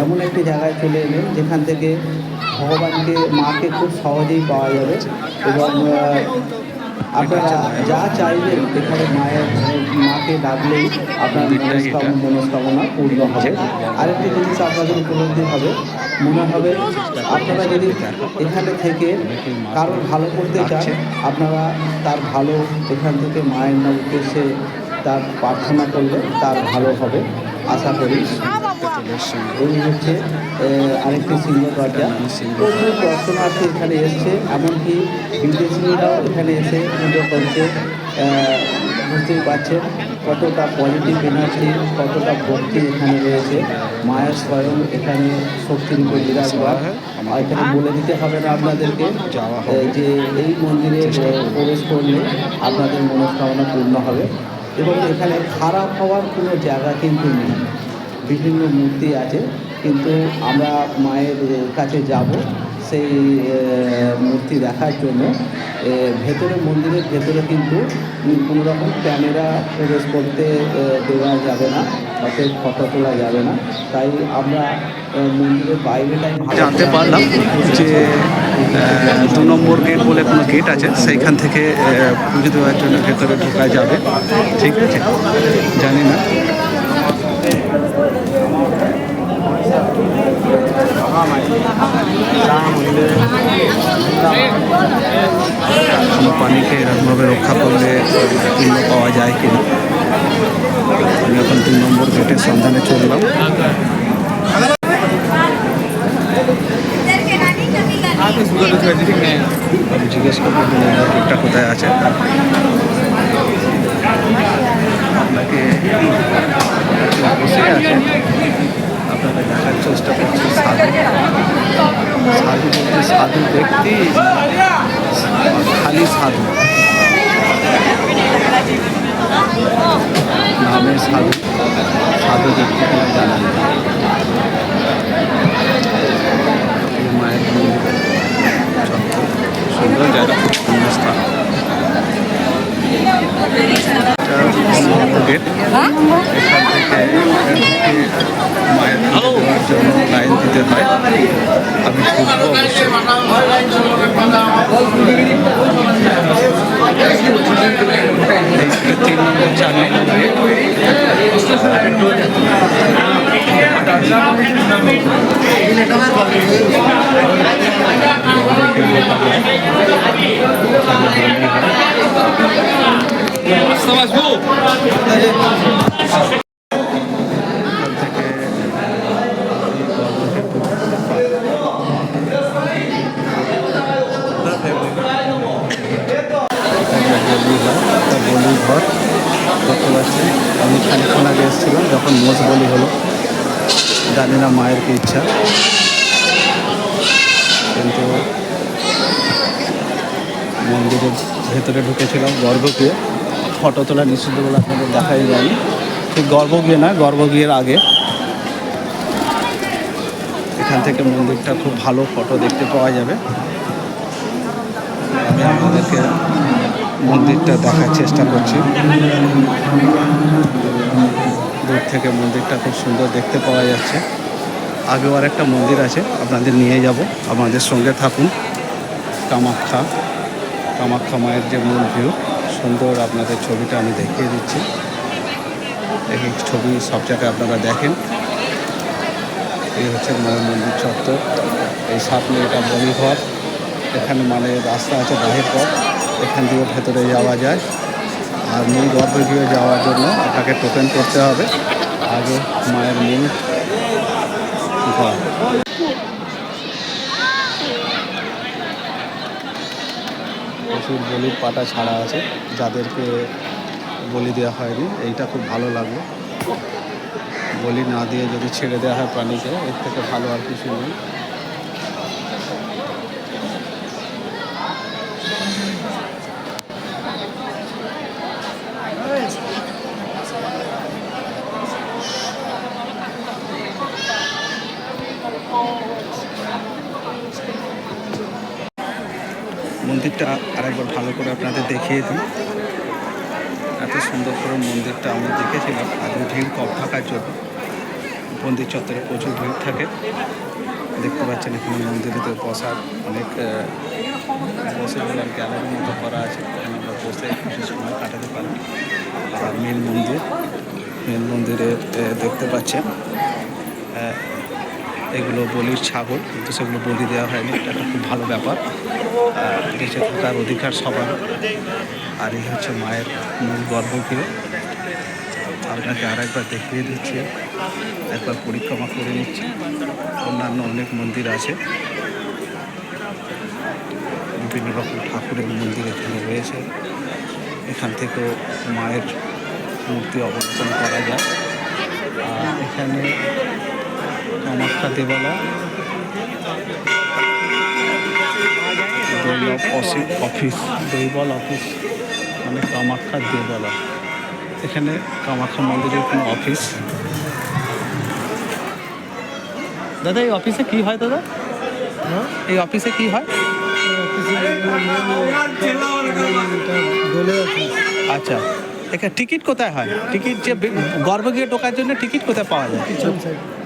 এমন একটি জায়গায় চলে এলেন যেখান থেকে ভগবানকে, মাকে খুব সহজেই পাওয়া যাবে এবং আপনারা যা চাইবেন এখানে মাকে ডাকলেই আপনার মনস্কামনা পূর্ণ হবে। আরেকটি জিনিস আপনাদের উপলব্ধি হবে, মনে হবে আপনারা যদি এখানে থেকে কারো ভালো করতে চান, আপনারা তার ভালো এখান থেকে মায়ের নাম উদ্দেশ্যে তার প্রার্থনা করলে তার ভালো হবে আশা করি। এই হচ্ছে আরেকটি সিংহ দরজা। প্রচুর দর্শনার্থী এখানে এসছে, এমনকি বিদেশিরাও এখানে এসে পুজো করছে। বুঝতেই পারছেন কতটা পজিটিভ এনার্জি, কতটা ভক্তি এখানে রয়েছে। মায়ের স্বয়ং এখানে শক্তির উপর বিরাজমান। এখানে বলে দিতে হবে না আপনাদেরকে যে এই মন্দিরে প্রবেশ করলে আপনাদের মনস্কামনা পূর্ণ হবে। এবং এখানে খারাপ হওয়ার কোনো জায়গা কিন্তু নেই। বিভিন্ন মূর্তি আছে, কিন্তু আমরা মায়ের কাছে যাব সেই মূর্তি দেখার জন্য। ভেতরে, মন্দিরের ভেতরে কিন্তু কোনো রকম ক্যামেরা প্রবেশ করতে দেওয়া যাবে না, অতএব ফটো তোলা যাবে না। তাই আমরা মন্দিরের বাইরেটাই জানতে পারলাম যে 2 নম্বর গেট বলে কোনো গেট আছে, সেইখান থেকে পুজো দেওয়ার জন্য ভেতরে ঢোকা যাবে। ঠিক আছে, জানি না। কোনো পানিকে এরকমভাবে রক্ষা করলে পুণ্য পাওয়া যায় কিনা। আমি এখন 2 নম্বর গেটের সন্ধানে চললাম। আমি জিজ্ঞেস করবো 2 নম্বর গেটটা কোথায় আছে। আপনাকে বসে আছে, আপনাকে দেখার চেষ্টা করছি। সাধু বলতে সাধু ব্যক্তি, খালি সাধু নামের সাধু, সাধু ব্যক্তি কিনা জানা নেই। মায়ের মন্দির সুন্দর জায়গা, সুন্দর স্থান। গেট, এখান থেকে মায়ের দেওয়ার জন্য লাইন দিতে হয়। আমি ঢুকবো অবশ্যই। 3 নম্বর 4 নম্বর ঘর দেখতে পাচ্ছি। আমি খানিক্ষণ আগে এসেছিলাম যখন মোষ বলি হলো, জানি না মায়ের কি ইচ্ছা, কিন্তু মন্দিরের ভেতরে ঢুকেছিলাম গর্ভগৃহে। ফটো তোলা নিষিদ্ধ বলে আপনাদের দেখাই যায়নি। ঠিক গর্ভগৃহ না, গর্ভগৃহের আগে। এখান থেকে মন্দিরটা খুব ভালো ফটো দেখতে পাওয়া যাবে। আমি আপনাদেরকে মন্দিরটা দেখার চেষ্টা করছি। দূর থেকে মন্দিরটা খুব সুন্দর দেখতে পাওয়া যাচ্ছে। আগেও আর একটা মন্দির আছে, আপনাদের নিয়ে যাব, আমাদের সঙ্গে থাকুন। কামাখ্যা, কামাখ্যা মায়ের যে মূল ভিউ, সুন্দর আপনাদের ছবিটা আমি দেখিয়ে দিচ্ছি। এই ছবি সব জায়গায় আপনারা দেখেন। এই হচ্ছে মায়ের মন্দির চত্বর। এই সামনে এটা বলিঘর, এখানে মানে রাস্তা আছে বাহির পথ, এখান দিয়ে ভেতরে যাওয়া যায়। আর মূল গর্ভগৃহে যাওয়ার জন্য আপনাকে টোকেন করতে হবে। আগে মায়ের মূল ঘর। প্রচুর বলির পাটা ছাড়া আছে, যাদেরকে বলি দেওয়া হয়নি। এইটা খুব ভালো লাগলো। বলি না দিয়ে যদি ছেড়ে দেওয়া হয় প্রাণীকে, এর থেকে ভালো আর কিছু নেই। মন্দিরটা আরেকবার ভালো করে আপনাদের দেখিয়ে দিই। এত সুন্দর করে মন্দিরটা আমি দেখেছিলাম। আজকে ভিড় কম থাকার জন্য মন্দির চত্বরে প্রচুর ভিড় থাকে। দেখতে পাচ্ছেন এখানে মন্দিরেতে বসার অনেক বসে বলার গ্যালারির মতো করা আছে, এখানে আমরা বসে কিছু সময় কাটাতে পারি। আর মেন মন্দিরে দেখতে পাচ্ছেন এগুলো বলির ছাগল, কিন্তু সেগুলো বলি দেওয়া হয়নি। এটা একটা খুব ভালো ব্যাপার। বেঁচে থাকার অধিকার সবার। আর এই হচ্ছে মায়ের মূল গর্ভগৃহ। আপনাকে আরেকবার দেখিয়ে দিচ্ছি, একবার পরিক্রমা করে নিচ্ছি। অন্যান্য অনেক মন্দির আছে, বিভিন্ন রকম ঠাকুরের মন্দির এখানে রয়েছে। এখান থেকেও মায়ের মূর্তি অবলোকন করা যায়। আর এখানে কামাখ্যা দেবালয়, অফিস, দৈবল অফিস মানে কামাখ্যা দেবালয়। এখানে কামাখ্যা মন্দিরের কোনো অফিস। দাদা এই অফিসে কি হয় দাদা? এই অফিসে কি হয়? আচ্ছা, এখানে টিকিট কোথায় হয়? টিকিট যে গর্ভগৃহে ঢোকার জন্য টিকিট কোথায় পাওয়া যায়?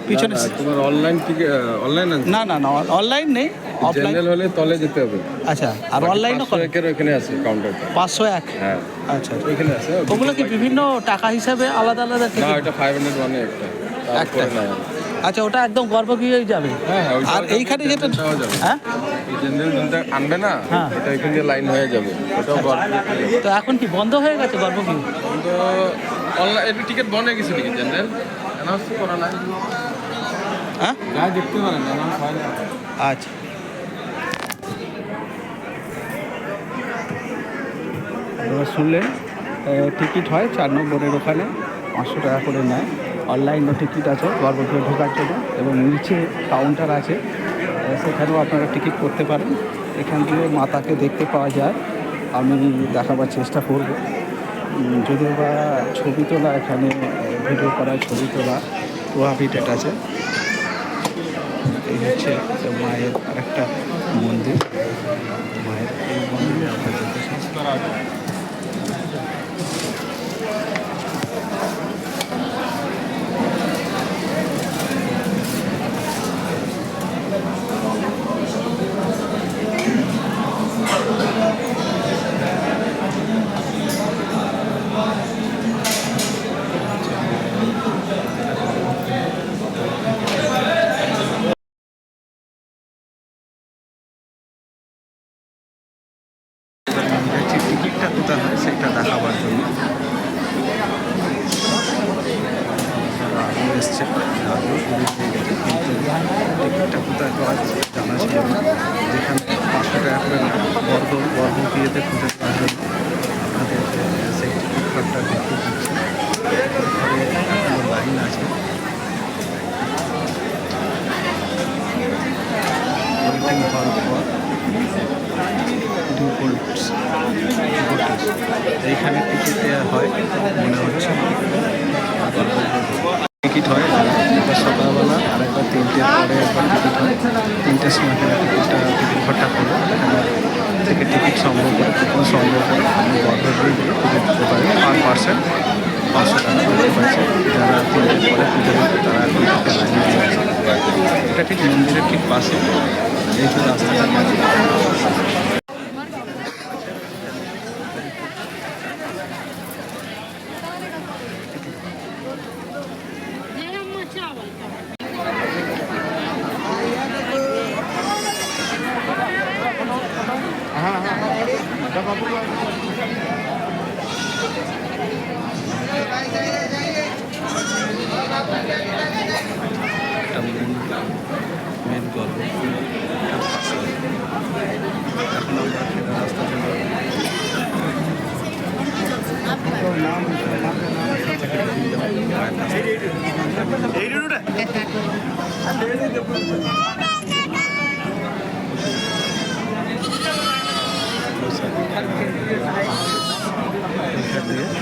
পিছনে। তোমার অনলাইন টিকিট অনলাইন আছে? না না না, অনলাইন নেই, অফলাইন। জেনারেল হলে তলে যেতে হবে। আচ্ছা, আর অনলাইনও করে? 501 এখানে আছে কাউন্টারটা। 501? হ্যাঁ আচ্ছা, ওইখানে আছে। ওগুলো কি বিভিন্ন টাকা হিসাবে আলাদা আলাদা না, টিকিট? এটা 500 মানে একটা। একটা? তারপরে না। আচ্ছা, ওটা একদম গর্ভগৃহেই যাবে? হ্যাঁ, আর এইখানে যেটা হ্যাঁ জেনারেল যেটা আনবে না, হ্যাঁ। এটা এখান দিয়ে লাইন হয়ে যাবে। ওটাও তো এখন কি বন্ধ হয়ে গেছে গর্ভগৃহ? তো অনলাইন এটা টিকিট বন্ধ হয়ে গেছে নাকি জেনারেল? অ্যানাউন্স করা নাই। হ্যাঁ, যা দেখতে পারেন অ্যানাউন্স হয় না। আচ্ছা। আপনারা শুনলেন, টিকিট হয় 4 নম্বরের ওখানে, 500 টাকা করে নেয়। অনলাইনও টিকিট আছে গর্ভগৃহে ঢোকার জন্য, এবং নিচে কাউন্টার আছে, সেখানেও আপনারা টিকিট করতে পারেন। এখান দিয়ে মাতাকে দেখতে পাওয়া যায়। আমি দেখাবার চেষ্টা করব। যদিও বা ছবি তোলা, এখানে ভিডিও করা, ছবি তোলা প্রোহাবিটেড আছে। এই হচ্ছে মায়ের আরেকটা মন্দির। মায়ের এই মন্দিরে আমরা দেখেছি। টিকিটটা কোথায় হয় সেটা দেখাবার জন্য আগে এসছে, আগেও সুযোগ পেয়ে গেছে, কিন্তু টিকিটটা কোথায় হয় জানা ছিল না। যেখানে 500 টাকা করে গর্ভগৃহেতে খুঁজে পাওয়ার জন্য আপনাদের সেই টিকিট কার্ডটা দেখিয়ে দিচ্ছি। এখানে এখনো লাইন আছে। ওয়েটিং হওয়ার পর এইখানে টিকিট দেওয়া হয় মনে হচ্ছে। আর টিকিট হয় একবার সকালবেলা আর একবার 3টে পরে একবার টিকিট হয়। 3টের সময় টিকিট ঘরটা খোলে, এখানে থেকে টিকিট সংগ্রহ করে কুপন সংগ্রহ করে আপনি গর্ভে গিয়ে টিকিট দিতে পারেন। পার পার্সেন্ট 500 টাকা টিকিট পাইছে। যারা 3টের পরে পুজো দেবে তারা এখন থেকে লাইনে দিয়ে আছে। এটা ঠিক মন্দিরের ঠিক পাশে এই যে রাস্তাটা গেছে। একটা মেন গল্প এখন আমরা সেটা রাস্তা দিয়ে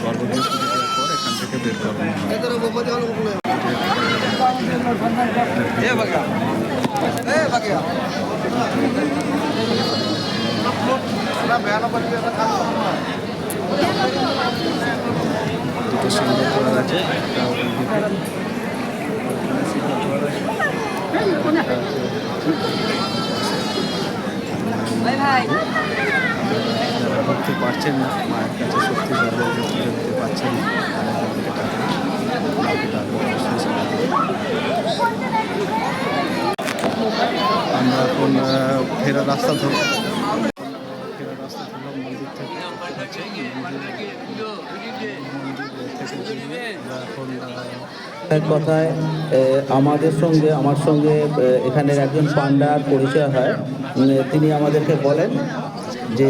গর্ভবতী পুজো দেওয়ার পর এখান থেকে বের করবো। দুটো সিঙ্গেল করার আছে, একটা ওই দিকে সিঙ্গেল করার আছে। যারা করতে পারছেন না, মায়ের কাছে সত্যি গর্ব যে তুলে দিতে পারছেন না, তারা এখান থেকে টাকা আমরা এখন ফেরার রাস্তা ধরলাম। মন্দির থেকে এক কথায় আমার সঙ্গে এখানের একজন পান্ডার পরিচয় হয়। তিনি আমাদেরকে বলেন যে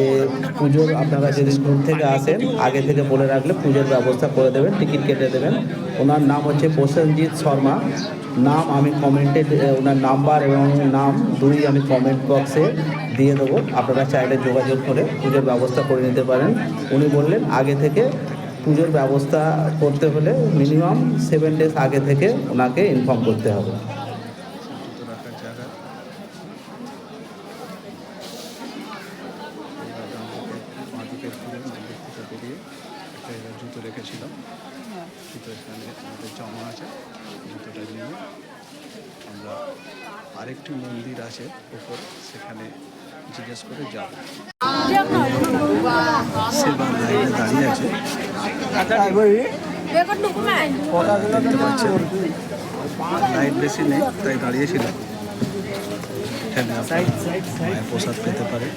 পুজোর আপনারা যেদিন দূর থেকে আসেন আগে থেকে বলে রাখলে পুজোর ব্যবস্থা করে দেবেন, টিকিট কেটে দেবেন। ওনার নাম হচ্ছে প্রসেনজিৎ শর্মা। নাম আমি কমেন্টে, ওনার নাম্বার এবং নাম দুই আমি কমেন্ট বক্সে দিয়ে দেবো। আপনারা চাইলে যোগাযোগ করে পুজোর ব্যবস্থা করে নিতে পারেন। উনি বললেন আগে থেকে পুজোর ব্যবস্থা করতে হলে মিনিমাম 7 ডেজ আগে থেকে ওনাকে ইনফর্ম করতে হবে। রাখার জায়গা জুতো রেখেছিলাম, জুতো এখানে আমাদের জমা আছে। জুতোটা নিয়ে আমরা আরেকটি মন্দির আছে উপর, সেখানে জিজ্ঞেস করে যাব। সেবার লাইনে দাঁড়িয়ে আছে, দেখতে পাচ্ছেন লাইট বেশি নেই তাই দাঁড়িয়েছিলাম। এখানে আপনার মায়ের প্রসাদ পেতে পারে,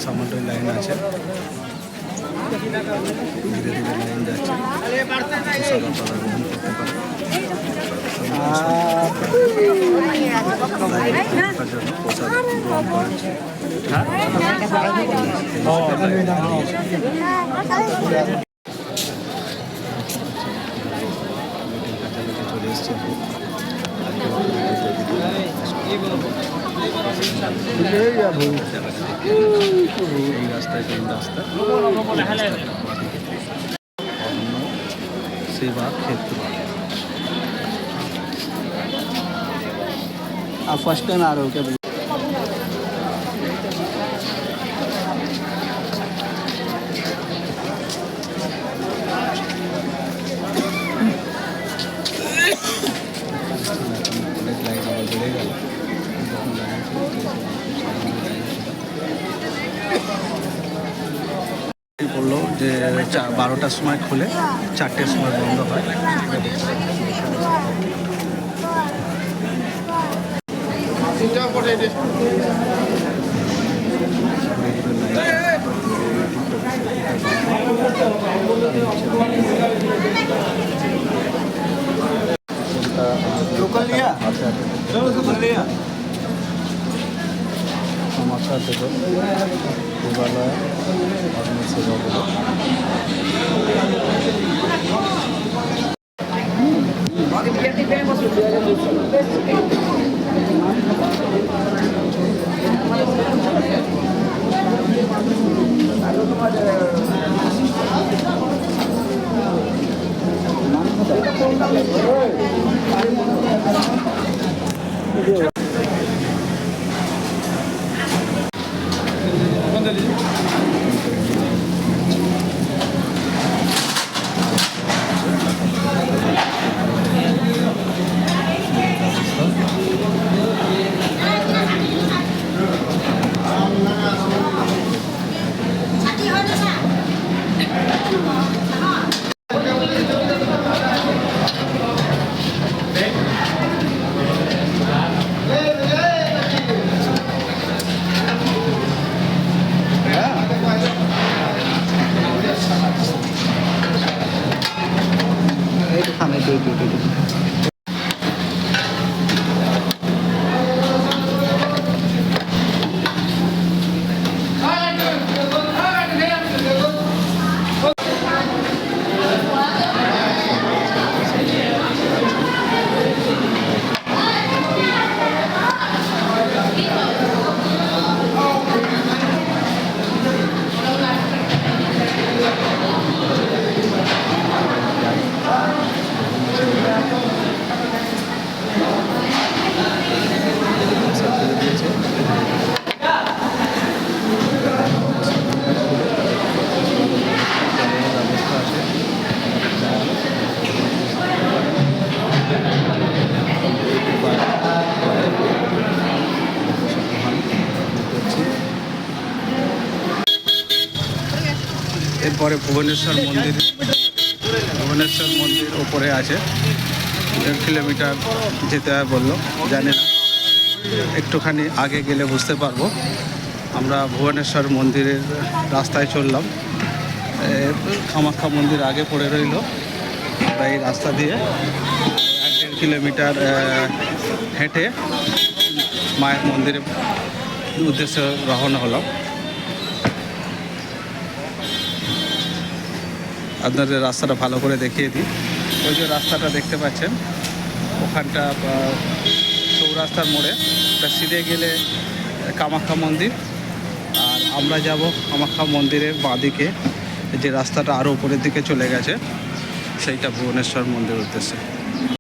সামান্যই লাইন আছে, ধীরে ধীরে লাইন যাচ্ছে। প্রসাদ আপনারা গ্রহণ করতে পারেন। জন্য প্রসাদ গ্রহণ করেছে। চলে এসছে এই রাস্তায় মেন রাস্তা, সেবা ক্ষেত্র। आप फर्स्ट टाइम आ रहे हो क्या? লাইন আবার বেড়ে গেল। বললো যে 12টার সময় খুলে 4টের সময় বন্ধ হয়। लोकल लिया? সমাচার দেব ভোগালয় ধর্মের সেবাগুলো। এরপরে ভুবনেশ্বর মন্দির ওপরে আছে, 1.5 কিলোমিটার যেতে হয় বললো, জানি না, একটুখানি আগে গেলে বুঝতে পারবো। আমরা ভুবনেশ্বর মন্দিরের রাস্তায় চললাম, কামাখ্যা মন্দির আগে পড়ে রইল। আমরা এই রাস্তা দিয়ে 1.5 কিলোমিটার হেঁটে মায়ের মন্দিরের উদ্দেশ্যে রওনা হলাম। আপনাদের রাস্তাটা ভালো করে দেখিয়ে দিই। ওই যে রাস্তাটা দেখতে পাচ্ছেন, ওখানটা চৌরাস্তার মোড়ে, ওটা সিধে গেলে কামাখ্যা মন্দির, আর আমরা যাব কামাখ্যা মন্দিরের বাঁদিকে যে রাস্তাটা আরও উপরের দিকে চলে গেছে, সেইটা ভুবনেশ্বর মন্দির উদ্দেশ্যে।